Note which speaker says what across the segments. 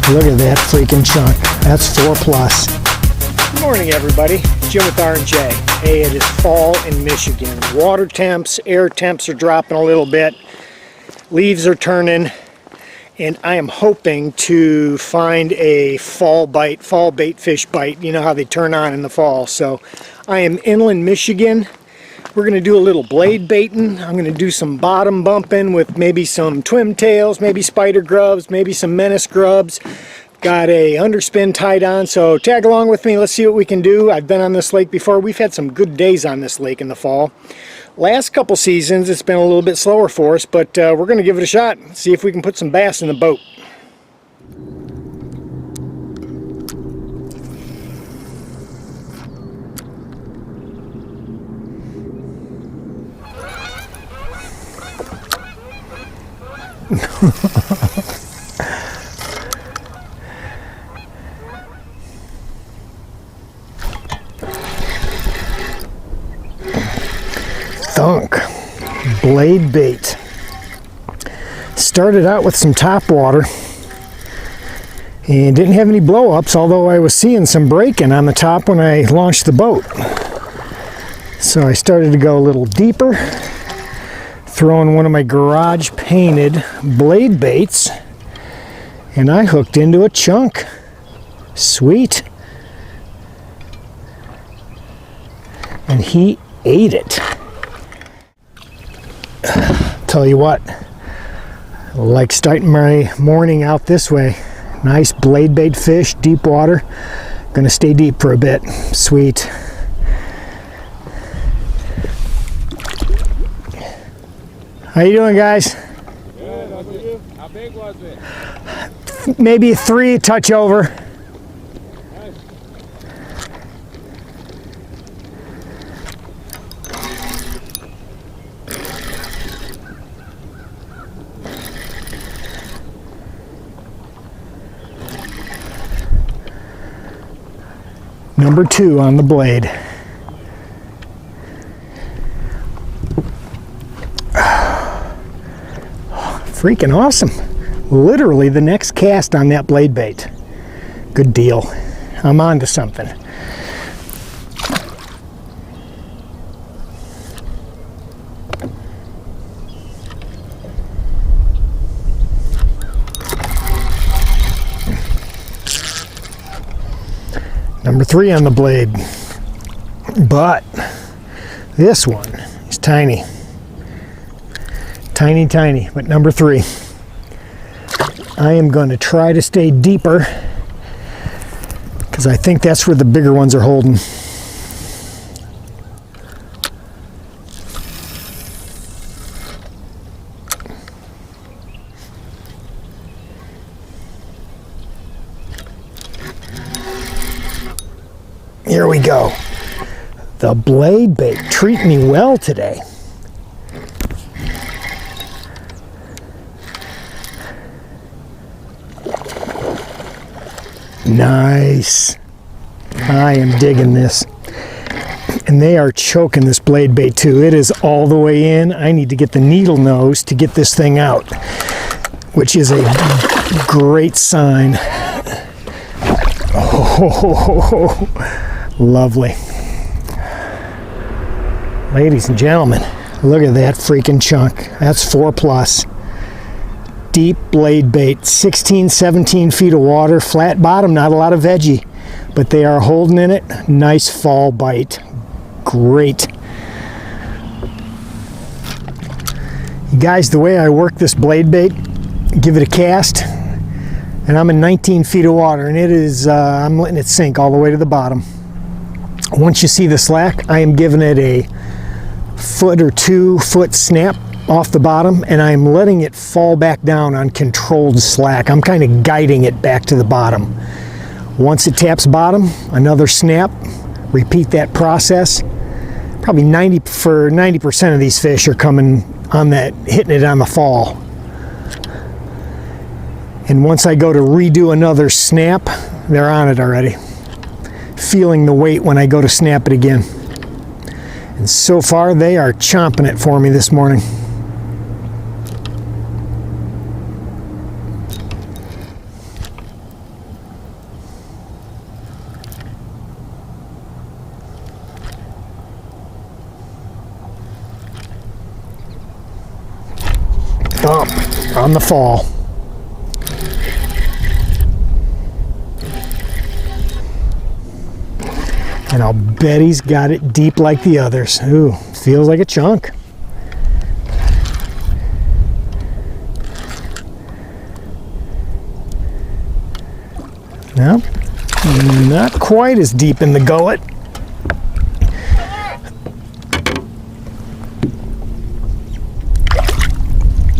Speaker 1: Look at that freaking chunk. That's 4 plus.
Speaker 2: Good morning, everybody. Jim with R&J. Hey, it is fall in Michigan. Water temps, air temps are dropping a little bit. Leaves are turning. And I am hoping to find a fall bite, fall bait fish bite. You know how they turn on in the fall. So I am inland Michigan. We're going to do a little blade baiting. I'm going to do some bottom bumping with maybe some twin tails, maybe spider grubs, maybe some menace grubs. Got a underspin tied on, so tag along with me. Let's see what we can do. I've been on this lake before. We've had some good days on this lake in the fall. Last couple seasons it's been a little bit slower for us, but we're going to give it a shot. See if we can put some bass in the boat. Thunk. Blade bait. Started out with some top water and didn't have any blow ups, although I was seeing some breaking on the top when I launched the boat. So I started to go a little deeper, throwing one of my garage painted blade baits, and I hooked into a chunk. Sweet. And he ate it. Tell you what, I like starting my morning out this way. Nice blade bait fish, deep water. Gonna stay deep for a bit. Sweet. How you doing, guys?
Speaker 3: Good. How about you? How big was it?
Speaker 1: Maybe 3 touch over.
Speaker 3: Nice.
Speaker 1: Number 2 on the blade. Freaking awesome. Literally the next cast on that blade bait. Good deal. I'm on to something. Number 3 on the blade. But this one is tiny. Tiny, tiny, but number 3. I am going to try to stay deeper because I think that's where the bigger ones are holding. Here we go. The blade bait treating me well today. Nice. I am digging this. And they are choking this blade bait too. It is all the way in. I need to get the needle nose to get this thing out, which is a great sign. Oh, lovely. Ladies and gentlemen, look at that freaking chunk. That's 4 plus. Deep blade bait, 16, 17 feet of water, flat bottom, not a lot of veggie, but they are holding in it. Nice fall bite. Great. You guys, the way I work this blade bait, give it a cast, and I'm in 19 feet of water, and it is, I'm letting it sink all the way to the bottom. Once you see the slack, I am giving it a 1 or 2 foot snap off the bottom, and I'm letting it fall back down on controlled slack. I'm kind of guiding it back to the bottom. Once it taps bottom, another snap, repeat that process. Probably 90% of these fish are coming on that, hitting it on the fall. And once I go to redo another snap, they're on it already. Feeling the weight when I go to snap it again. And so far they are chomping it for me this morning. Thump on the fall. And I'll bet he's got it deep like the others. Ooh, feels like a chunk. No, not quite as deep in the gullet.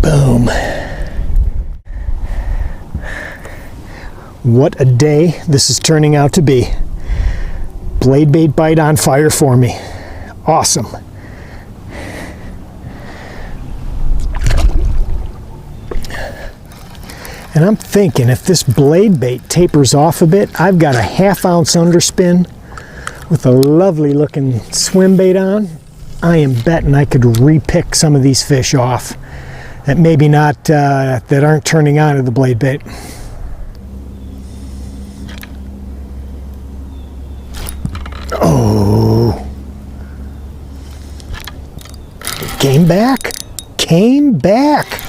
Speaker 1: Boom. What a day this is turning out to be. Blade bait bite on fire for me. Awesome. And I'm thinking if this blade bait tapers off a bit, I've got a 1/2 ounce underspin with a lovely looking swim bait on. I am betting I could repick some of these fish off that maybe not, that aren't turning on to the blade bait. Oh. Came back. Came back.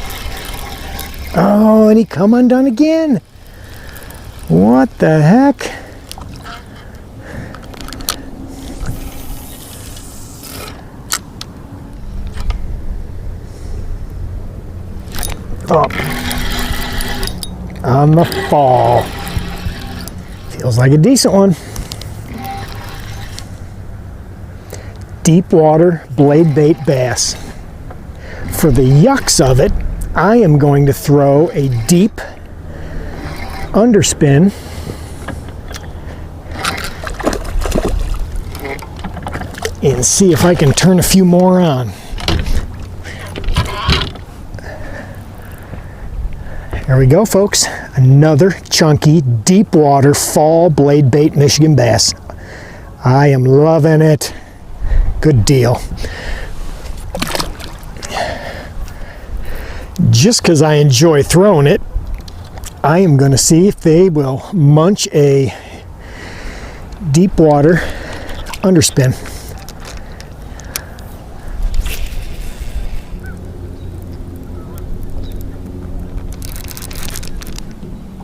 Speaker 1: Oh, and he come undone again. What the heck? Up on the fall. Feels like a decent one. Deep water blade bait bass. For the yucks of it, I am going to throw a deep underspin and see if I can turn a few more on. There we go, folks. Another chunky, deep water fall blade bait Michigan bass. I am loving it. Good deal. Just because I enjoy throwing it, I am going to see if they will munch a deep water underspin.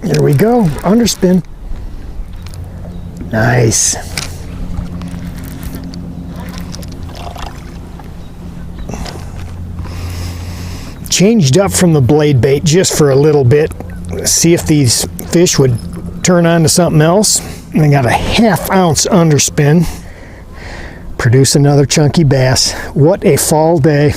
Speaker 1: There we go, underspin. Nice. Changed up from the blade bait just for a little bit. See if these fish would turn on to something else. And I got a 1/2 ounce underspin. Produce another chunky bass. What a fall day.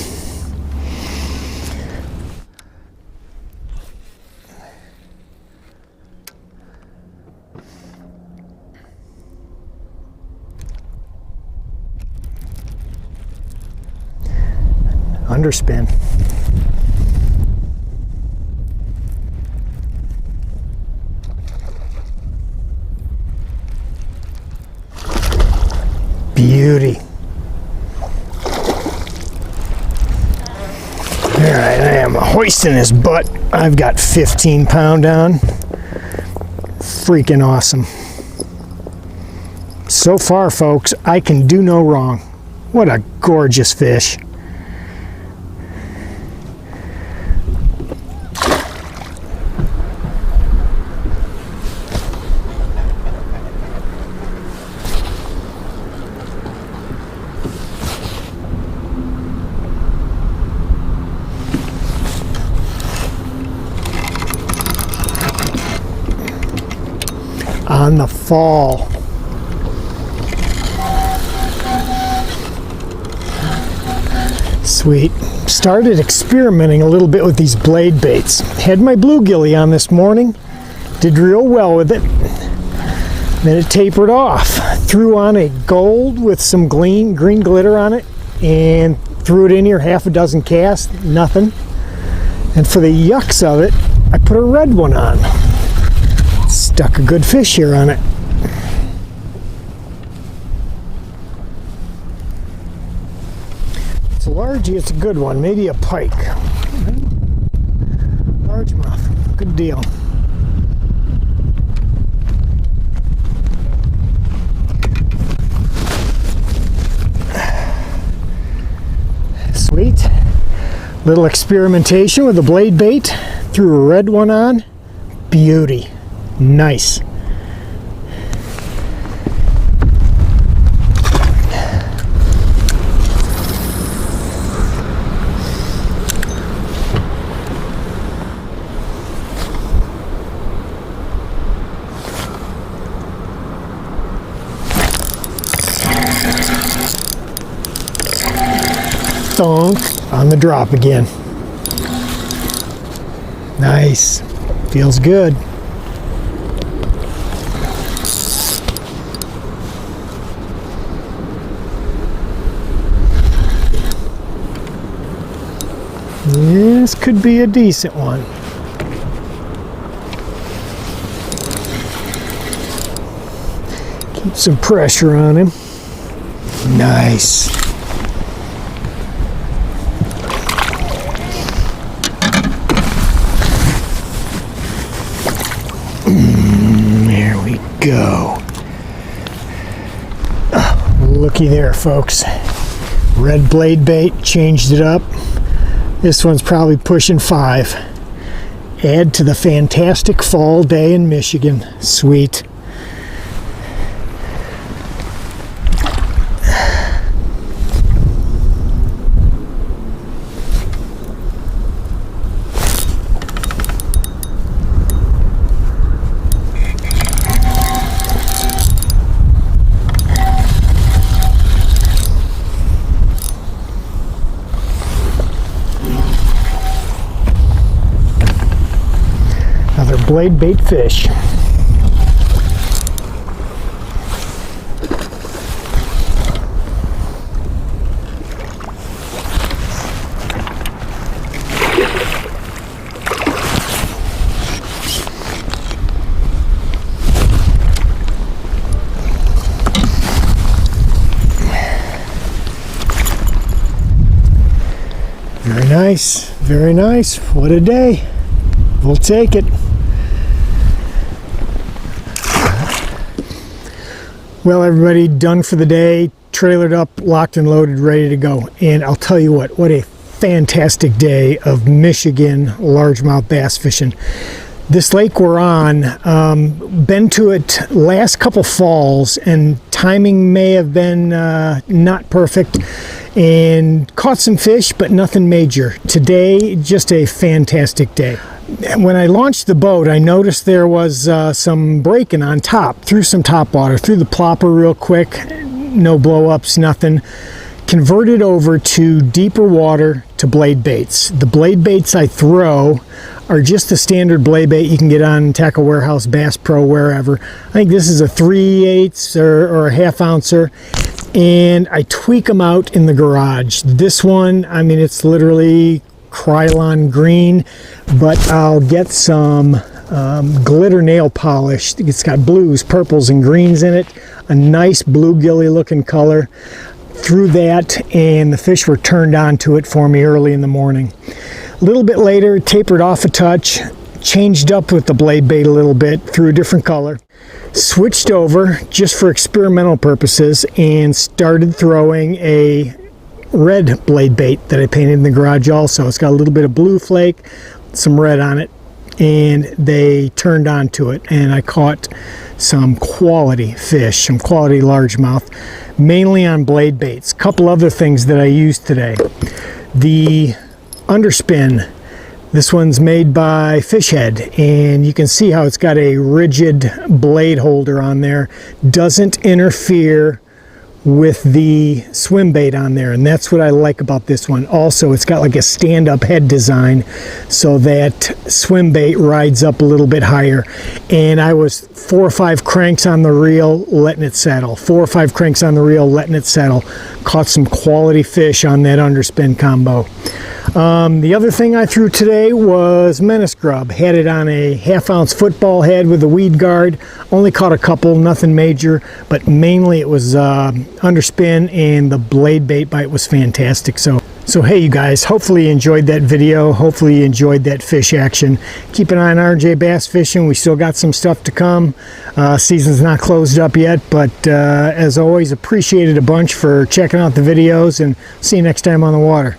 Speaker 1: Underspin. Beauty. All right, I am hoisting his butt. I've got 15 pound on. Freaking awesome. So far, folks, I can do no wrong. What a gorgeous fish. On the fall. Sweet. Started experimenting a little bit with these blade baits. Had my bluegilly on this morning. Did real well with it. Then it tapered off. Threw on a gold with some green glitter on it and threw it in here, 6 casts, nothing. And for the yucks of it, I put a red one on. Stuck a good fish here on it. It's a largie, it's a good one, maybe a pike. Largemouth, good deal. Sweet. Little experimentation with the blade bait. Threw a red one on. Beauty. Nice. Thunk on the drop again. Nice. Feels good. This could be a decent one. Keep some pressure on him. Nice. There we go. Looky there, folks. Red blade bait, changed it up. This one's probably pushing 5. Add to the fantastic fall day in Michigan. Sweet. Another blade bait fish. Very nice, very nice. What a day. We'll take it. Well, everybody, done for the day, trailered up, locked and loaded, ready to go. And I'll tell you what a fantastic day of Michigan largemouth bass fishing. This lake we're on, been to it last couple falls, and timing may have been not perfect, and caught some fish, but nothing major. Today, just a fantastic day. When I launched the boat, I noticed there was some breaking on top. Threw some top water, threw the plopper real quick, no blow ups, nothing. Converted over to deeper water to blade baits. The blade baits I throw are just the standard blade bait you can get on Tackle Warehouse, Bass Pro, wherever. I think this is a 3/8 or a half ouncer, and I tweak them out in the garage. This one, I mean, it's literally Krylon green, but I'll get some glitter nail polish. It's got blues, purples, and greens in it. A nice bluegilly looking color. Threw that, and the fish were turned on to it for me early in the morning. A little bit later, tapered off a touch, changed up with the blade bait a little bit, threw a different color. Switched over just for experimental purposes and started throwing a red blade bait that I painted in the garage also. It's got a little bit of blue flake, some red on it, and they turned on to it, and I caught some quality fish, some quality largemouth, mainly on blade baits. Couple other things that I used today. The underspin, this one's made by Fish Head, and you can see how it's got a rigid blade holder on there. Doesn't interfere with the swim bait on there, and that's what I like about this one. Also, it's got like a stand-up head design so that swim bait rides up a little bit higher. And I was 4 or 5 cranks on the reel, letting it settle. 4 or 5 cranks on the reel, letting it settle. Caught some quality fish on that underspin combo. The other thing I threw today was menace grub. Had it on a half-ounce football head with a weed guard. Only caught a couple, nothing major, but mainly it was underspin, and the blade bait bite was fantastic. So hey, you guys, hopefully you enjoyed that video. Hopefully you enjoyed that fish action. Keep an eye on RJ Bass Fishing. We still got some stuff to come. Season's not closed up yet, but as always, appreciate it a bunch for checking out the videos, and see you next time on the water.